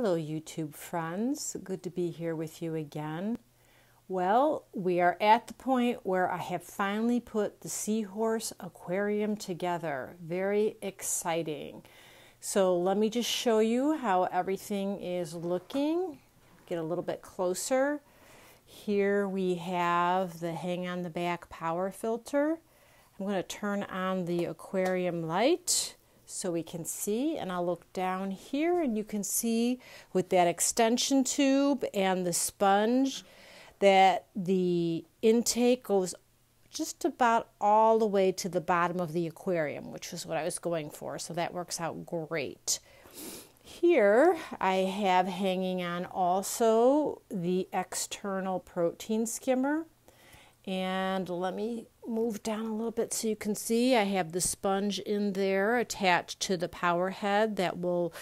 Hello YouTube friends, good to be here with you again. Well, we are at the point where I have finally put the Seahorse aquarium together. Very exciting. So let me just show you how everything is looking. Get a little bit closer. Here we have the hang on the back power filter. I'm going to turn on the aquarium light so we can see, and I'll look down here and you can see with that extension tube and the sponge that the intake goes just about all the way to the bottom of the aquarium, which is what I was going for, so that works out great. Here I have hanging on also the external protein skimmer. And let me move down a little bit so you can see I have the sponge in there attached to the power head that will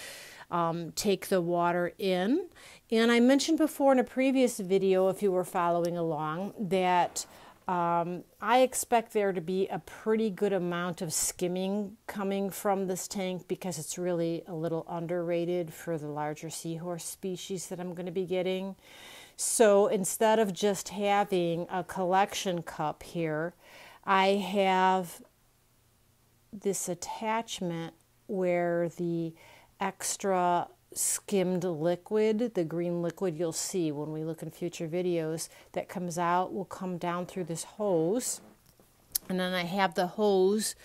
take the water in. And I mentioned before in a previous video, if you were following along, that I expect there to be a pretty good amount of skimming coming from this tank because it's really a little underrated for the larger seahorse species that I'm going to be getting. So instead of just having a collection cup here, I have this attachment where the extra skimmed liquid, the green liquid you'll see when we look in future videos, that comes out will come down through this hose. And then I have the hose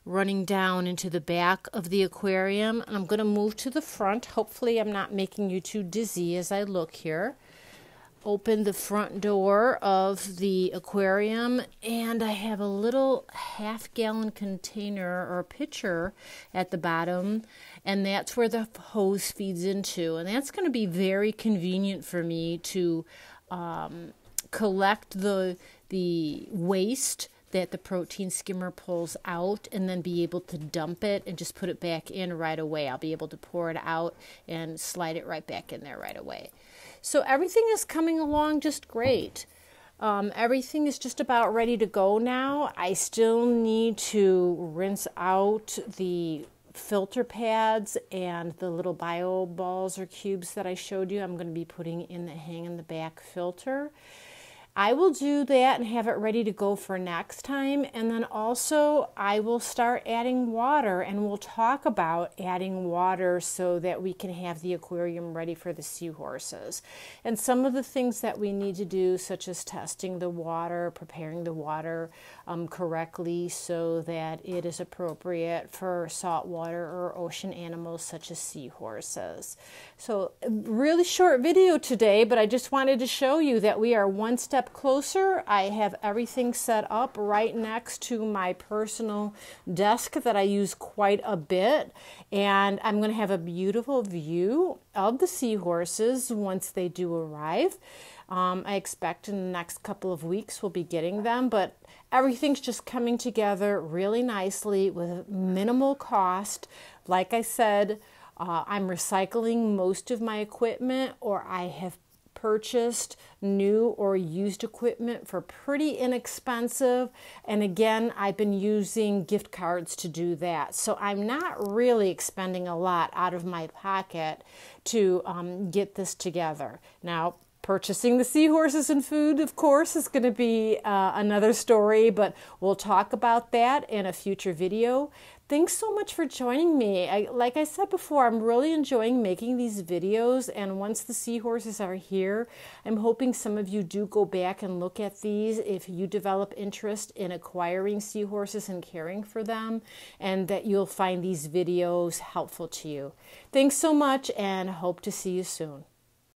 running down into the back of the aquarium. And I'm going to move to the front. Hopefully I'm not making you too dizzy as I look here. Open the front door of the aquarium, and I have a little half-gallon container or pitcher at the bottom, and that's where the hose feeds into, and that's going to be very convenient for me to collect the waste that the protein skimmer pulls out and then be able to dump it and just put it back in right away. I'll be able to pour it out and slide it right back in there right away. So everything is coming along just great. Everything is just about ready to go now. I still need to rinse out the filter pads and the little bio balls or cubes that I showed you. I'm going to be putting in the hang in the back filter. I will do that and have it ready to go for next time, and then also I will start adding water, and we'll talk about adding water so that we can have the aquarium ready for the seahorses. And some of the things that we need to do, such as testing the water, preparing the water correctly so that it is appropriate for saltwater or ocean animals such as seahorses. So really short video today, but I just wanted to show you that we are one step closer. I have everything set up right next to my personal desk that I use quite a bit, and I'm going to have a beautiful view of the seahorses once they do arrive. I expect in the next couple of weeks we'll be getting them, but everything's just coming together really nicely with minimal cost. Like I said, I'm recycling most of my equipment, or I have purchased new or used equipment for pretty inexpensive, and again I've been using gift cards to do that, so I'm not really expending a lot out of my pocket to get this together. Now purchasing the seahorses and food, of course, is going to be another story, but we'll talk about that in a future video. Thanks so much for joining me. Like I said before, I'm really enjoying making these videos, and once the seahorses are here, I'm hoping some of you do go back and look at these if you develop interest in acquiring seahorses and caring for them, and that you'll find these videos helpful to you. Thanks so much, and hope to see you soon.